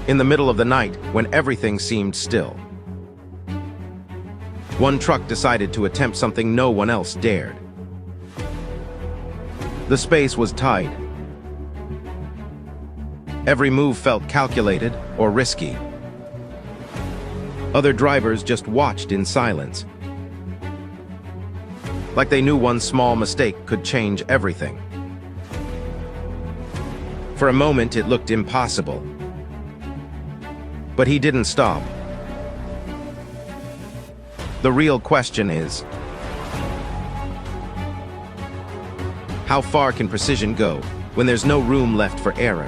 in the middle of the night when everything seemed still. One truck decided to attempt something no one else dared. The space was tight. Every move felt calculated or risky. Other drivers just watched in silence, like they knew one small mistake could change everything. For a moment, it looked impossible. But he didn't stop. The real question is, how far can precision go when there's no room left for error?